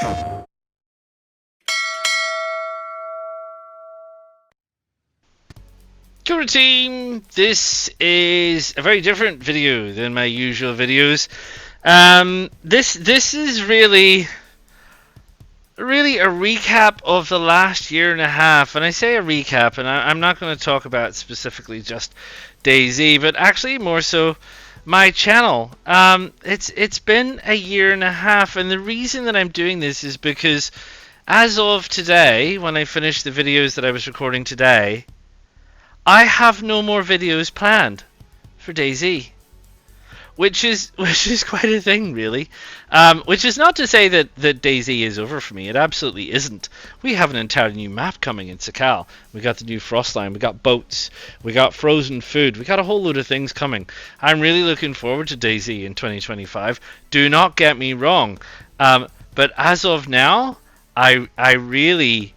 Kia ora team, this is a very different video than my usual videos. This is really a recap of the last year and a half, and I say a recap, and I'm not going to talk about specifically just DayZ, but actually more so my channel. It's been a year and a half, and the reason that I'm doing this is because as of today, when I finish the videos that I was recording today, I have no more videos planned for DayZ, which is quite a thing, really. Which is not to say that DayZ is over for me. It absolutely isn't. We have an entirely new map coming in Sakhal. We got the new frost line. We got boats. We got frozen food. We got a whole load of things coming. I'm really looking forward to DayZ in 2025. Do not get me wrong. But as of now, I really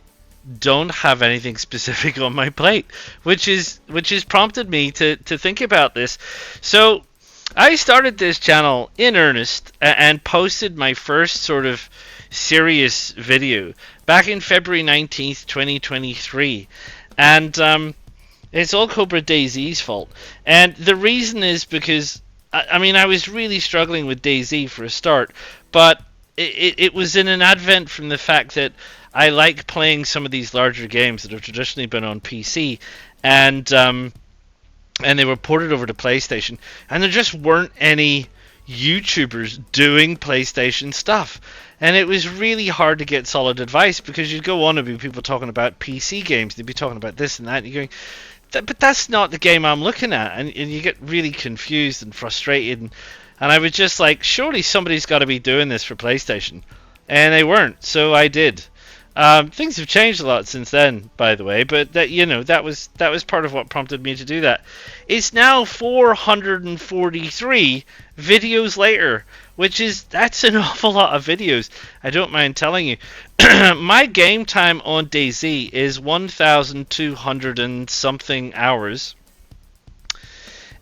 don't have anything specific on my plate, which is prompted me to think about this. So I started this channel in earnest and posted my first sort of serious video back in February 19th, 2023, and it's all Cobra DayZ's fault. And the reason is because I was really struggling with DayZ for a start, but it was in an advent from the fact that I like playing some of these larger games that have traditionally been on PC, and they were ported over to PlayStation, and there just weren't any YouTubers doing PlayStation stuff. And it was really hard to get solid advice, because you'd go on and be people talking about PC games, they'd be talking about this and that, and you're going, but that's not the game I'm looking at, and you get really confused and frustrated, and I was just like, surely somebody's got to be doing this for PlayStation, and they weren't, so I did. Things have changed a lot since then, by the way, but that was part of what prompted me to do that. It's now 443 videos later, that's an awful lot of videos. I don't mind telling you. My game time on DayZ is 1,200 and something hours,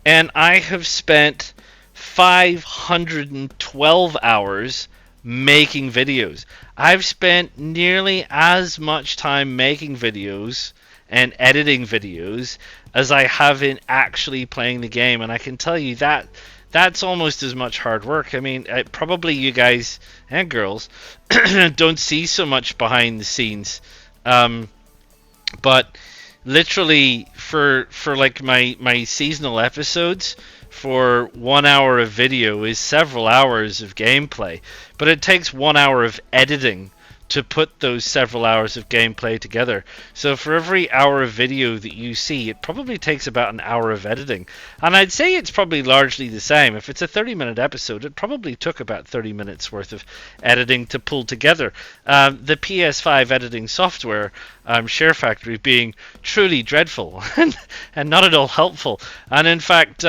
and I have spent 512 hours making videos. I've spent nearly as much time making videos and editing videos as I have in actually playing the game, and I can tell you that that's almost as much hard work. I mean, probably you guys and girls don't see so much behind the scenes, but literally for like my seasonal episodes, for 1 hour of video is several hours of gameplay, but it takes 1 hour of editing to put those several hours of gameplay together. So for every hour of video that you see, it probably takes about an hour of editing. And I'd say it's probably largely the same. If it's a 30-minute episode, it probably took about 30 minutes worth of editing to pull together. The PS5 editing software, Share Factory, being truly dreadful and not at all helpful. And in fact,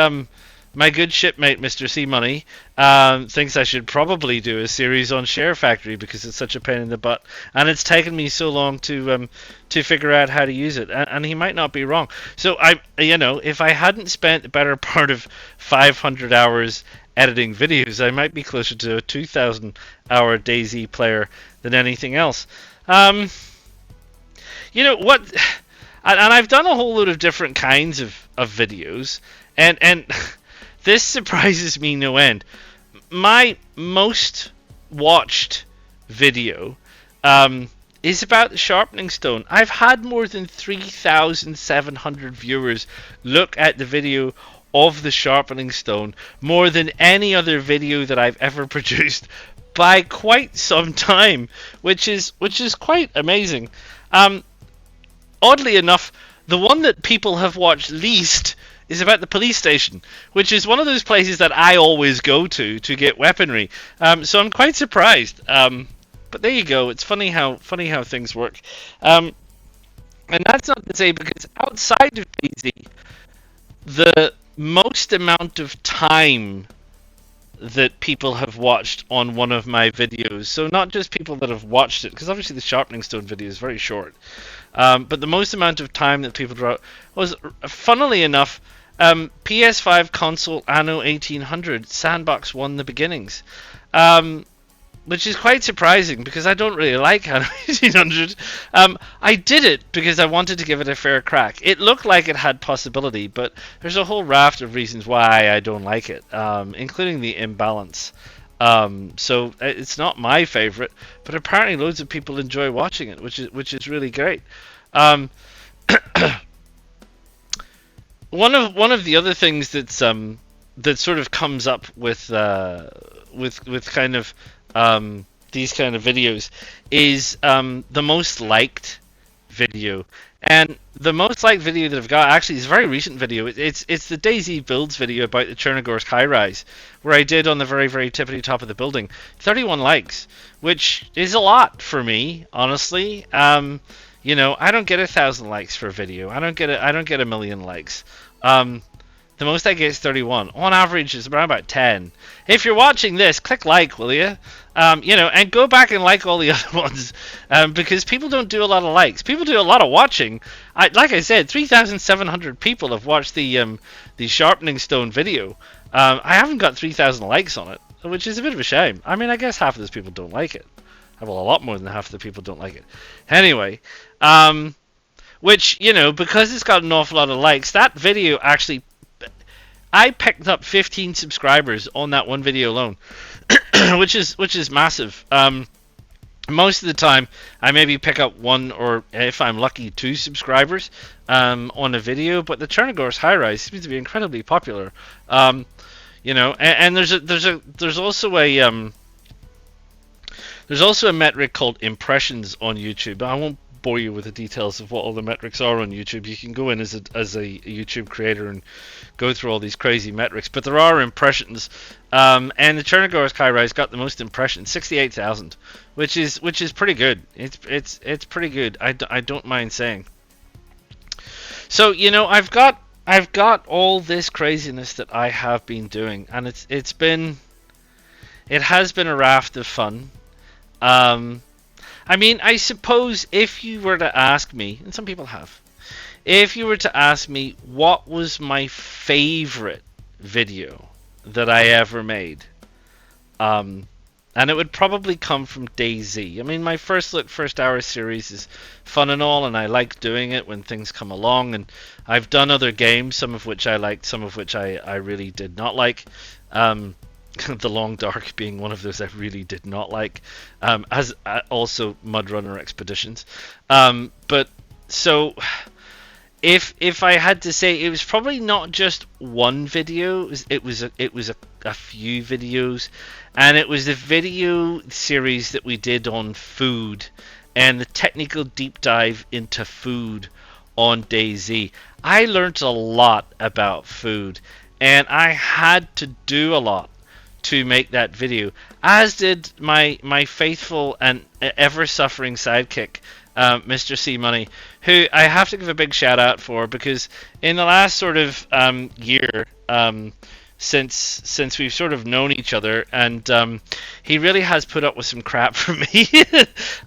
my good shipmate, Mr. C Money, thinks I should probably do a series on Share Factory because it's such a pain in the butt, and it's taken me so long to figure out how to use it. And he might not be wrong. So if I hadn't spent the better part of 500 hours editing videos, I might be closer to a 2,000-hour DayZ player than anything else. And I've done a whole load of different kinds of videos, and this surprises me no end. My most watched video is about the sharpening stone. I've had more than 3,700 viewers look at the video of the sharpening stone, more than any other video that I've ever produced by quite some time, which is quite amazing. Oddly enough, the one that people have watched least is about the police station, which is one of those places that I always go to get weaponry. So I'm quite surprised. But there you go. It's funny how things work. And that's not to say, because outside of DayZ, the most amount of time that people have watched on one of my videos, so not just people that have watched it, because obviously the sharpening stone video is very short, but the most amount of time that people draw was, funnily enough, PS5 console Anno 1800 Sandbox won the beginnings. which is quite surprising because I don't really like Anno 1800. I did it because I wanted to give it a fair crack. It looked like it had possibility, but there's a whole raft of reasons why I don't like it, including the imbalance. So it's not my favorite, but apparently loads of people enjoy watching it, which is really great. Um, one of the other things that sort of comes up with kind of these kind of videos is the most liked video. And the most liked video that I've got actually is a very recent video. It's the DayZ builds video about the Chernogorsk high rise, where I did on the very very tippity top of the building. 31 likes, which is a lot for me, honestly. I don't get 1,000 likes for a video. I don't get a million likes. Um, the most I get is 31. On average, it's around about 10. If you're watching this, click like, will you? And go back and like all the other ones, because people don't do a lot of likes. People do a lot of watching. Like I said, 3,700 people have watched the sharpening stone video. I haven't got 3,000 likes on it, which is a bit of a shame. I mean, I guess half of those people don't like it. Well, a lot more than half of the people don't like it. Anyway, which, because it's got an awful lot of likes, that video actually, I picked up 15 subscribers on that one video alone, which is massive. Most of the time, I maybe pick up one or, if I'm lucky, two subscribers on a video. But the Chernogorsk high rise seems to be incredibly popular. And there's also a metric called impressions on YouTube. I won't bore you with the details of what all the metrics are on YouTube. You can go in as a YouTube creator and go through all these crazy metrics. But there are impressions, and the Chernogorsk high rise got the most impressions, 68,000, which is pretty good. It's pretty good. I don't mind saying. So I've got all this craziness that I have been doing, and it has been a raft of fun. I suppose if you were to ask me, and some people have, if you were to ask me what was my favorite video that I ever made, and it would probably come from DayZ. I mean, my first hour series is fun and all, and I like doing it when things come along, and I've done other games, some of which I liked, some of which I really did not like. The Long Dark being one of those I really did not like, as also Mudrunner Expeditions. But so, if I had to say, it was probably not just one video. It was a few videos, and it was a video series that we did on food and the technical deep dive into food on DayZ. I learned a lot about food, and I had to do a lot to make that video, as did my faithful and ever-suffering sidekick, Mr. C Money, who I have to give a big shout out for, because in the last sort of year, since we've sort of known each other, and he really has put up with some crap from me.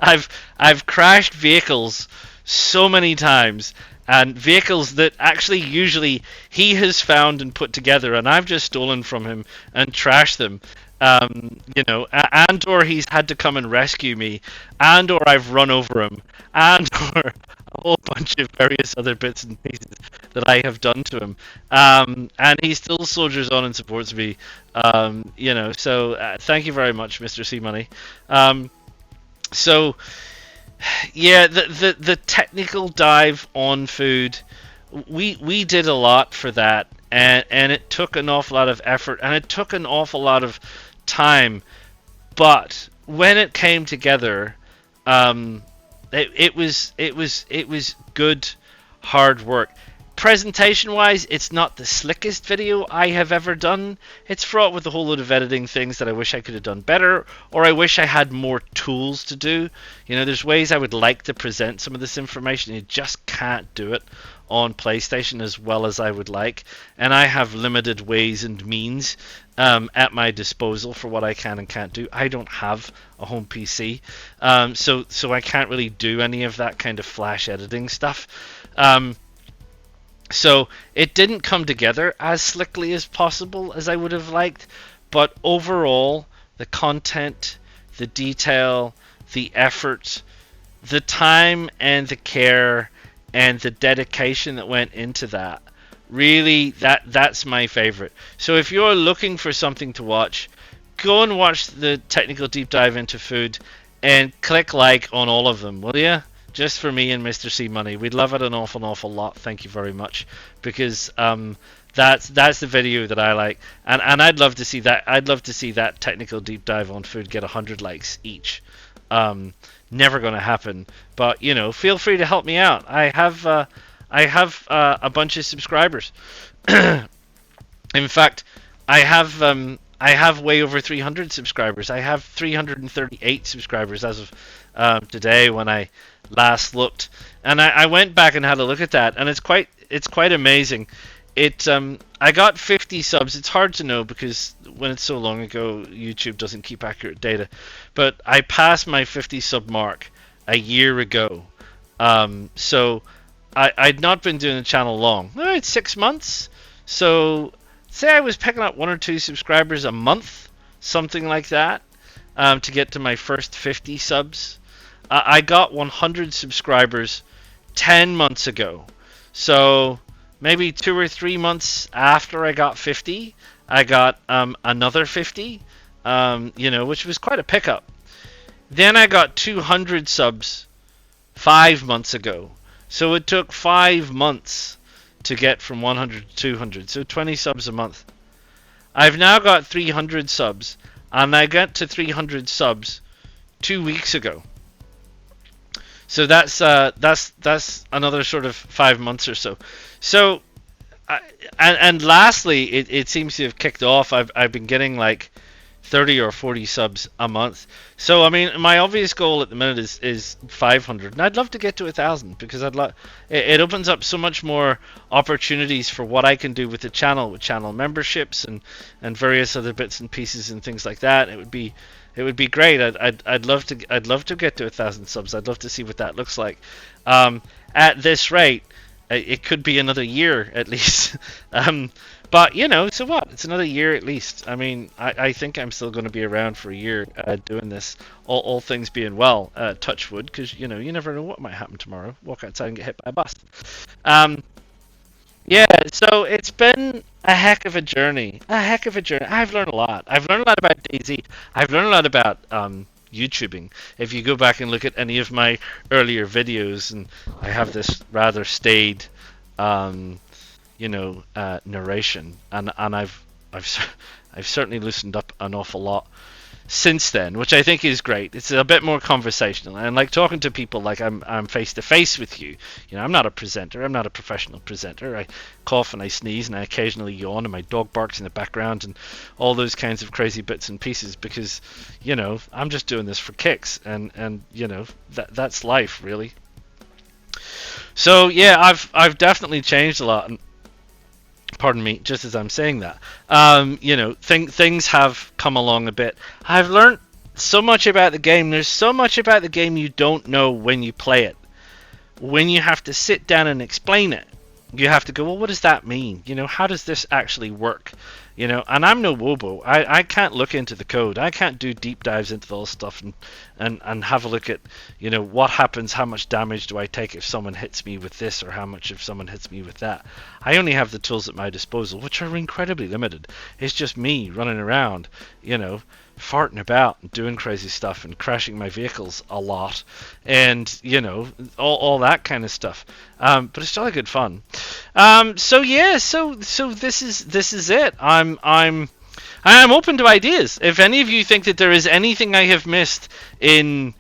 I've crashed vehicles so many times, and vehicles that actually usually he has found and put together, and I've just stolen from him and trashed them. And or he's had to come and rescue me, and or I've run over him, and or a whole bunch of various other bits and pieces that I have done to him. And he still soldiers on and supports me. So thank you very much, Mr. C Money. So yeah, the technical dive on food, we did a lot for that, and it took an awful lot of effort, and it took an awful lot of time, but when it came together, it was good hard work. Presentation wise, it's not the slickest video I have ever done. It's fraught with a whole load of editing things that I wish I could have done better, or I wish I had more tools to do. There's ways I would like to present some of this information. You just can't do it on PlayStation as well as I would like, and I have limited ways and means at my disposal for what I can and can't do. I don't have a home PC, so I can't really do any of that kind of flash editing stuff. So it didn't come together as slickly as possible as I would have liked, but overall the content, the detail, the effort, the time and the care and the dedication that went into that. Really, that's my favorite. So if you're looking for something to watch, go and watch the technical deep dive into food and click like on all of them, will you? Just for me and Mr. C Money. We'd love it an awful lot. Thank you very much. Because that's the video that I like. And I'd love to see that. I'd love to see that technical deep dive on food get 100 likes each. Never going to happen. But, feel free to help me out. I have a bunch of subscribers. In fact, I have way over 300 subscribers. I have 338 subscribers as of today when I last looked, and I went back and had a look at that, and it's quite amazing. I got 50 subs. It's hard to know because when it's so long ago, YouTube doesn't keep accurate data. But I passed my 50 sub mark a year ago. So I'd not been doing the channel long. It's 6 months. So say I was picking up 1 or 2 subscribers a month, something like that, to get to my first 50 subs. I got 100 subscribers 10 months ago. So maybe 2 or 3 months after I got 50, I got another 50, which was quite a pickup. Then I got 200 subs 5 months ago. So it took 5 months to get from 100 to 200. So 20 subs a month. I've now got 300 subs, and I got to 300 subs 2 weeks ago. So that's another sort of 5 months or so. So, and lastly, it seems to have kicked off. I've been getting like 30 or 40 subs a month. So I mean, my obvious goal at the minute is 500, and I'd love to get to 1,000 because it opens up so much more opportunities for what I can do with the channel, with channel memberships and various other bits and pieces and things like that. It would be great. I'd love to get to 1,000 subs. I'd love to see what that looks like. At this rate, it could be another year at least. But so what? It's another year at least. I mean, I think I'm still going to be around for a year doing this. All things being well, touch wood, because you never know what might happen tomorrow. Walk outside and get hit by a bus. Yeah, so it's been a heck of a journey. I've learned a lot. I've learned a lot about DayZ. I've learned a lot about YouTubing. If you go back and look at any of my earlier videos, and I have this rather staid, narration, and I've certainly loosened up an awful lot since then, which I think is great. It's a bit more conversational, and like talking to people like I'm face to face with you. I'm not a presenter. I'm not a professional presenter. I cough and I sneeze and I occasionally yawn, and my dog barks in the background, and all those kinds of crazy bits and pieces because I'm just doing this for kicks, and that's life really. So yeah, I've definitely changed a lot. And pardon me, just as I'm saying that, things have come along a bit. I've learned so much about the game. There's so much about the game you don't know when you play it. When you have to sit down and explain it, you have to go, well, what does that mean? How does this actually work? And I'm no wobo. I can't look into the code. I can't do deep dives into all stuff and have a look at, what happens, how much damage do I take if someone hits me with this, or how much if someone hits me with that. I only have the tools at my disposal, which are incredibly limited. It's just me running around, farting about and doing crazy stuff and crashing my vehicles a lot, and all that kind of stuff. But it's jolly good fun. So this is it. I'm open to ideas. If any of you think that there is anything I have missed in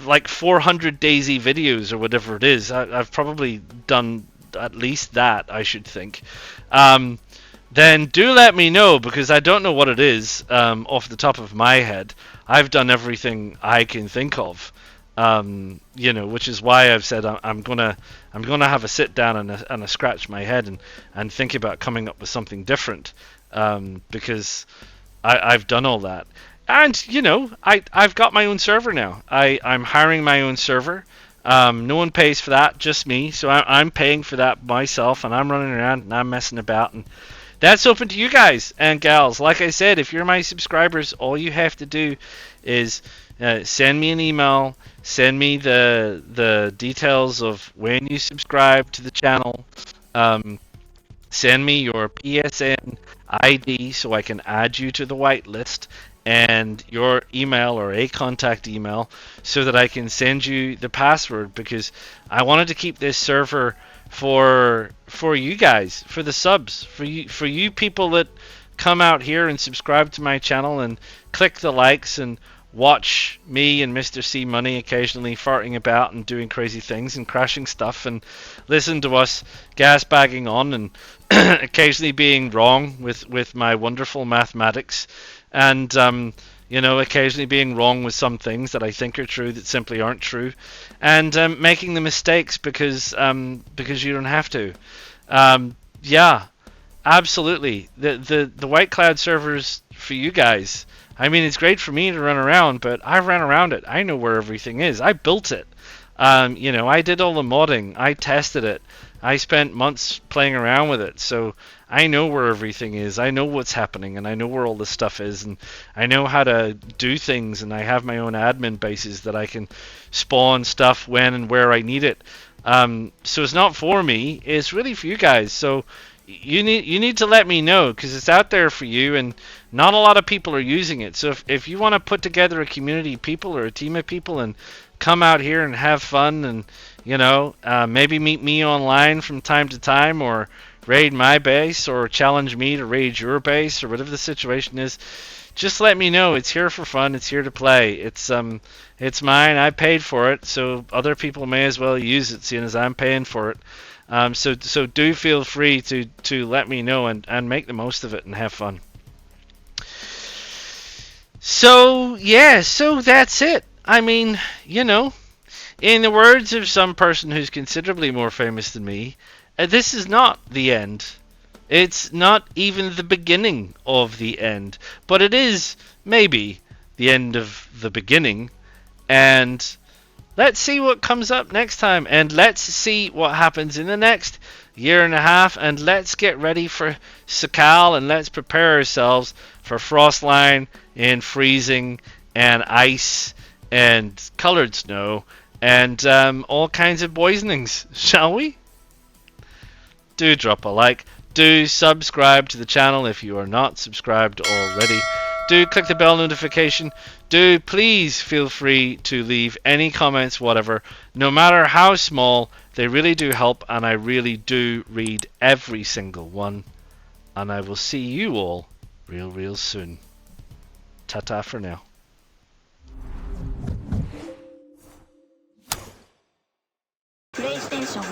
like 400 DayZ videos or whatever it is, I've probably done at least that, I should think. Then do let me know, because I don't know what it is off the top of my head. I've done everything I can think of, which is why I've said I'm gonna have a sit down and a scratch my head and think about coming up with something different, because I've done all that. And I've got my own server now. I'm hiring my own server. No one pays for that, just me. So I'm paying for that myself, and I'm running around and I'm messing about, and that's open to you guys and gals. Like I said, if you're my subscribers, all you have to do is send me an email. Send me the details of when you subscribe to the channel. Um, Send me your PSN ID so I can add you to the whitelist, and your email or a contact email so that I can send you the password, because I wanted to keep this server for you guys, for the subs, for you people that come out here and subscribe to my channel and click the likes and watch me and Mr. C Money occasionally farting about and doing crazy things and crashing stuff, and listen to us gas bagging on and occasionally being wrong with my wonderful mathematics, and occasionally being wrong with some things that I think are true that simply aren't true, and making the mistakes because you don't have to. Yeah, absolutely. The White Cloud servers for you guys. I mean, it's great for me to run around, but I ran around it. I know where everything is. I built it. I did all the modding. I tested it. I spent months playing around with it. So I know where everything is. I know what's happening, and I know where all this stuff is, and I know how to do things, and I have my own admin bases that I can spawn stuff when and where I need it. So it's not for me. It's really for you guys. So you need to let me know, because it's out there for you, and not a lot of people are using it. So if you want to put together a community of people or a team of people and come out here and have fun, and maybe meet me online from time to time, or raid my base, or challenge me to raid your base, or whatever the situation is, just let me know. It's here for fun. It's here to play. It's mine. I paid for it, so other people may as well use it, seeing as I'm paying for it. So do feel free to let me know, and make the most of it and have fun. So yeah, so that's it. I mean, in the words of some person who's considerably more famous than me, this is not the end. It's not even the beginning of the end, but it is maybe the end of the beginning. And let's see what comes up next time, and let's see what happens in the next year and a half, and let's get ready for Sakhal, and let's prepare ourselves for Frostline and freezing and ice and colored snow and all kinds of poisonings, shall we? Do drop a like. Do subscribe to the channel if you are not subscribed already. Do click the bell notification. Do please feel free to leave any comments, whatever, no matter how small. They really do help, and I really do read every single one. And I will see you all real soon. Ta-ta for now. PlayStation